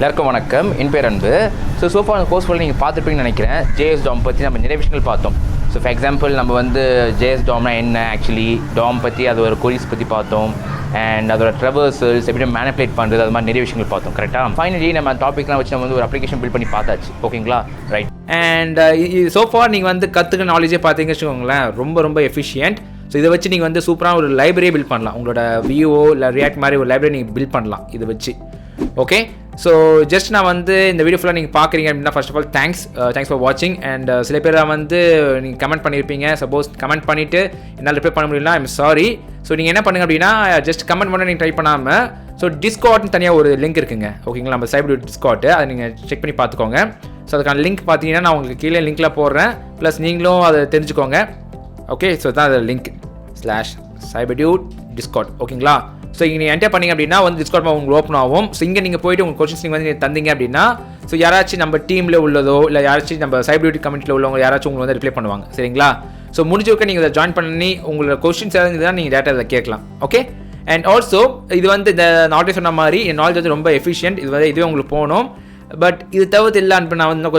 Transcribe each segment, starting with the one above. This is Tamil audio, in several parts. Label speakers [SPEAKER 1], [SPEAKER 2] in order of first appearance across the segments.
[SPEAKER 1] எல்லாருக்கும் வணக்கம். என் பேர் அன்பு. சோஃபா கோர்ஸ் ஃபுல்லாக நீங்கள் பார்த்துருப்பீங்கன்னு நினைக்கிறேன். ஜேஎஸ் டாம் பற்றி நம்ம நிறைய விஷயங்கள் பார்த்தோம். ஃபார் எக்ஸாம்பிள் நம்ம ஜேஎஸ் டாம்னா என்ன, ஆக்சுவலி டாம் பற்றி அதோட கொரிஸ் பற்றி பார்த்தோம். அண்ட் அதோட ட்ரெவர்சல்ஸ் எப்படி மேனிபுலேட் பண்ணுறது, அது மாதிரி நிறைய விஷயங்கள் பார்த்தோம். கரெக்டாக ஃபைனலி நம்ம டாப்பிக்லாம் வச்சு நம்ம ஒரு அப்ளிகேஷன் பில்ட் பண்ணி பார்த்தாச்சு. ஓகேங்களா, ரைட். அண்ட் சோஃபா நீங்கள் கற்றுக்க நாலேஜே பார்த்தீங்கன்னு வச்சுக்கோங்களேன், ரொம்ப எஃபிஷியன்ட். ஸோ இதை வச்சு நீங்கள் சூப்பராக ஒரு லைப்ரரியே பில்ட் பண்ணலாம். உங்களோட விஓ இல்லை ரியாக்ட் மாதிரி ஒரு லைப்ரரி நீங்கள் பில்ட் பண்ணலாம் இதை வச்சு. ஓகே, ஸோ ஜஸ்ட் நான் இந்த வீடியோ ஃபுல்லாக நீங்கள் பார்க்குறீங்க அப்படின்னா first of all thanks for வாட்சிங். அண்ட் சில பேர் நீங்கள் கமெண்ட் பண்ணியிருப்பீங்க. சப்போஸ் கமெண்ட் பண்ணிவிட்டு என்னால் ரிப்ளை பண்ண முடியல, ஐம் சாரி. ஸோ நீங்கள் என்ன பண்ணுங்க அப்படின்னா ஜஸ்ட் கமெண்ட் பண்ண நீங்கள் ட்ரை பண்ணாமல் ஸோ டிஸ்கார்ட்னு தனியாக ஒரு லிங்க் இருக்குங்க. ஓகேங்களா, நம்ம CyberDude டிஸ்கார்ட், அதை நீங்கள் செக் பண்ணி பார்த்துக்கோங்க. ஸோ அதுக்கான லிங்க் பார்த்தீங்கன்னா நான் உங்களுக்கு கீழே லிங்க்கில் போடுறேன். ப்ளஸ் நீங்களும் அதை தெரிஞ்சுக்கோங்க. ஓகே, ஸோ தான் அது லிங்க் /CyberDude டிஸ்கார்ட். ஓகேங்களா, ஸோ இங்கே நீங்கள் என்டர் பண்ணிங்க அப்படின்னா டிஸ்கார்ட் உங்களுக்கு ஓப்பன் ஆகும். ஸோ இங்கே நீங்கள் போய்ட்டு உங்கள் கொஸ்டின்ஸ் நீங்கள் தந்தீங்க அப்படின்னா ஸோ யாராச்சும் நம்ம டீமில் உள்ளதோ இல்லை யாராச்சும் நம்ம CyberDude கம்யூனிட்டியில் உள்ளவங்க யாராச்சும் உங்களுக்கு ரிப்ளை பண்ணுவாங்க. சரிங்களா, ஸோ முடிஞ்சவங்க நீங்கள் இதை ஜாயின் பண்ணி உங்களோட கொஸ்டின்ஸ் ஏதாவது தான் நீங்கள் டேட்டா இதை கேட்கலாம். ஓகே, அண்ட் ஆல்சோ இது இந்த நாட்டே சொன்ன மாதிரி என் நாலேஜ் ரொம்ப எஃபிஷியன்ட். இதுவே உங்களுக்கு போகணும். பட் இது தவிர்த்து இல்லை அனுப்பி நான் இன்னும்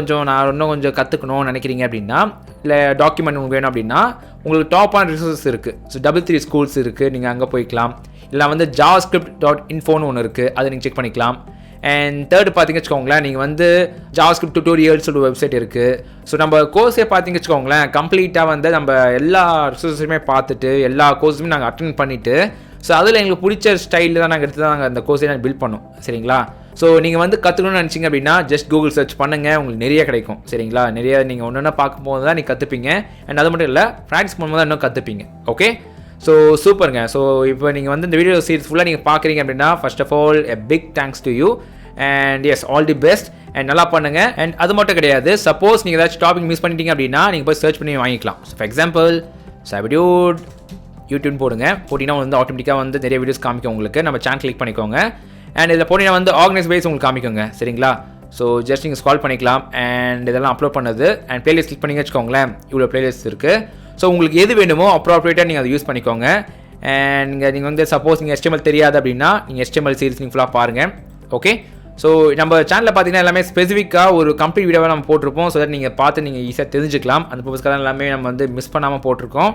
[SPEAKER 1] கொஞ்சம் கற்றுக்கணும்னு நினைக்கிறீங்க அப்படின்னா, இல்லை டாக்குமெண்ட் உங்களுக்கு வேணும் அப்படின்னா உங்களுக்கு டாப்பான ரிசோர்ஸஸ் இருக்குது. ஸோ 33 ஸ்கூல்ஸ் இருக்குது, நீங்கள் அங்கே போய்க்கலாம். இல்லை JavaScript.infoன்னு ஒன்று இருக்குது, அதை நீங்கள் செக் பண்ணிக்கலாம். அண்ட் தேர்டு பார்த்தீங்க வச்சுக்கோங்களேன், நீங்கள் JavaScript tutorials ஒரு வெப்சைட் இருக்குது. ஸோ நம்ம கோர்ஸே பார்த்தீங்க வச்சுக்கோங்களேன், கம்ப்ளீட்டாக நம்ம எல்லா ரிசோர்ஸுமே பார்த்துட்டு எல்லா கோர்ஸுமே நாங்கள் அட்டென்ட் பண்ணிவிட்டு ஸோ அதில் எங்களுக்கு பிடிச்ச ஸ்டைலில் தான் நாங்கள் எடுத்து தான் நாங்கள் அந்த கோர்ஸை நாங்கள் பில்ட் பண்ணோம். சரிங்களா, ஸோ நீங்கள் கற்றுக்கணும்னு நினச்சிங்க அப்படின்னா ஜஸ்ட் கூகுள் சர்ச் பண்ணுங்கள், உங்களுக்கு நிறைய கிடைக்கும். சரிங்களா, நிறைய நீங்கள் ஒன்று பார்க்கும்போது தான் நீங்கள் கற்றுப்பீங்க. அண்ட் அது மட்டும் இல்லை, ப்ராக்டிஸ் பண்ணும்போது தான் இன்னும் கற்றுப்பீங்க. ஓகே, ஸோ சூப்பருங்க. ஸோ இப்போ நீங்கள் இந்த வீடியோ சீரிஸ் ஃபுல்லாக நீங்கள் பார்க்குறீங்க அப்படின்னா first of all a big thanks to you. And yes, all the best. And நல்லா பண்ணுங்கள். அண்ட் அது மட்டும் கிடையாது, சப்போஸ் நீங்கள் ஏதாச்சும் டாபிக் மிஸ் பண்ணிட்டீங்க அப்படின்னா நீங்கள் போய் சர்ச் பண்ணி வாங்கிக்கலாம். So for example CyberDude YouTube போட்டிங்கன்னா ஆட்டோமேட்டிக்காக நிறைய வீடியோஸ் காமிக்கும் உங்களுக்கு. நம்ம சேனல் கிளிக் பண்ணிக்கோங்க. அண்ட் இதில் போட்டிங்கன்னா ஆர்கனைஸ் வைஸ் உங்களுக்கு காமிக்கோங்க. சரிங்களா, ஸோ ஜஸ்ட் நீங்கள் ஸ்க்ரால் பண்ணிக்கலாம். அண்ட் இதெல்லாம் அப்லோட் பண்ணது அண்ட் பிளேலிஸ்ட் கிளிக் பண்ணி வச்சுக்கோங்களேன், இவ்வளோ பிளேலிஸ்ட் இருக்குது. ஸோ உங்களுக்கு எது வேணுமோ அப்ராப்ரியேட்டாக நீங்கள் அதை யூஸ் பண்ணிக்கோங்க. அண்ட் நீங்கள் சப்போஸ் நீங்கள் HTML தெரியாது அப்படின்னா நீங்கள் HTML சீரிஸ் நீங்கள் ஃபுல்லாக பாருங்கள். ஓகே, ஸோ நம்ம சேனலில் பார்த்தீங்கன்னா எல்லாமே ஸ்பெசிஃபிக்காக ஒரு கம்ப்ளீட் வீடியோவை நம்ம போட்டிருப்போம். ஸோ தட் நீங்கள் பார்த்து நீங்கள் ஈஸியாக தெரிஞ்சுக்கலாம். அந்த பர்பஸ்க்காக எல்லாமே நம்ம மிஸ் பண்ணாமல் போட்டிருக்கோம்.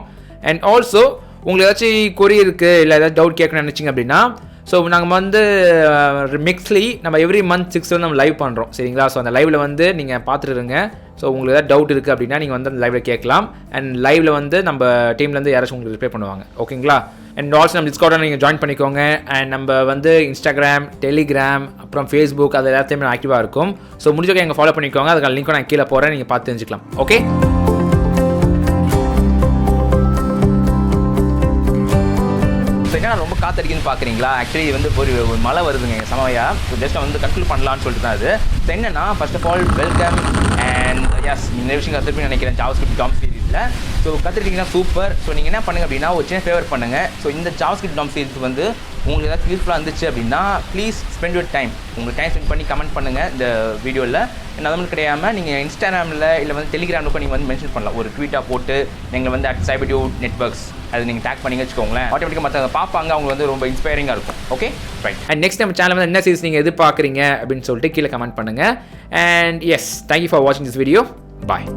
[SPEAKER 1] அண்ட் ஆல்சோ உங்களுக்கு ஏதாச்சும் கொரி இருக்குது இல்லை ஏதாச்சும் டவுட் கேட்கணும்னு நினச்சிங்க அப்படின்னா ஸோ நாங்கள் மிக்ஸ்லி நம்ம எவ்ரி மந்த் 6 நம்ம லைவ் பண்ணுறோம். சரிங்களா, ஸோ அந்த லைவில் நீங்கள் பார்த்துட்டு இருங்க. ஸோ உங்களுக்கு ஏதாவது டவுட் இருக்குது அப்படின்னா நீங்கள் அந்த லைவில் கேட்கலாம். அண்ட் லைவில் நம்ம டீம்லேருந்து யாராச்சும் உங்களுக்கு ரிப்ளை பண்ணுவாங்க. ஓகேங்களா, அண்ட் ஆல்சோ நம்ம டிஸ்கார்டில் நீங்கள் ஜாயின் பண்ணிக்கோங்க. அண்ட் நம்ம இன்ஸ்டாகிராம், டெலிகிராம், அப்புறம் ஃபேஸ்புக், அது எல்லாத்தையுமே ஆக்டிவாக இருக்கும். ஸோ முடிஞ்சவங்க எங்கள் ஃபாலோ பண்ணிக்கோங்க. அதுக்கான லிங்க்கும் நான் கீழே போகிறேன், நீங்கள் பார்த்து தெரிஞ்சுக்கலாம். ஓகே, ரொம்ப காத்தடிக்குன்னு பார்க்குறீங்களா? ஆக்சுவலி ஒரு மழை வருதுங்க சமவையாக. ஸோ ஜஸ்ட் கன்க்ளூட் பண்ணலான்னு சொல்லிட்டு தான் அது. ஸோ என்னன்னா, first of all welcome. And yes, நீங்கள் நிறைய விஷயம் கற்றுப்பீங்கன்னு நினைக்கிறேன் JavaScript DOM சீரிஸில். ஸோ கற்றுக்கிட்டிங்கன்னா சூப்பர். ஸோ நீங்கள் என்ன பண்ணுங்கள் அப்படின்னா ஒரு சின்ன ஃபேவர் பண்ணுங்கள். ஸோ இந்த JavaScript DOM சீரிஸ் உங்களுக்கு ஏதாவது யூஸ்ஃபுல்லாக இருந்துச்சு அப்படின்னா ப்ளீஸ் ஸ்பெண்ட் யுவர் டைம். உங்களுக்கு டைம் ஸ்பெண்ட் பண்ணி கமெண்ட் பண்ணுங்கள் இந்த வீடியோவில். என்ன அது கிடையாமல் நீங்கள் இன்ஸ்டாகிராமில் இல்லை டெலிகிராமில் கூட நீங்கள் மென்ஷன் பண்ணலாம். ஒரு ட்வீட்டாக போட்டு நீங்கள் @CyberDude நெட்வொர்க்ஸ் அது நீங்கள் டேக் பண்ணி வச்சுக்கோங்களேன். ஆட்டோமேட்டிக்காக மற்றவங்க பார்ப்பாங்க, அவங்க ரொம்ப இன்ஸ்பைரிங்காக இருக்கும். Okay, right. அண்ட் நெக்ஸ்ட் நம்ம சேனல் என்ன சீரிஸ் நீங்கள் எதிர்பார்க்குறீங்க அப்படின்னு சொல்லிட்டு கீழே கமெண்ட் பண்ணுங்கள். அண்ட் எஸ், தேங்க்யூ ஃபார் வாட்சிங் திஸ் வீடியோ. பாய்.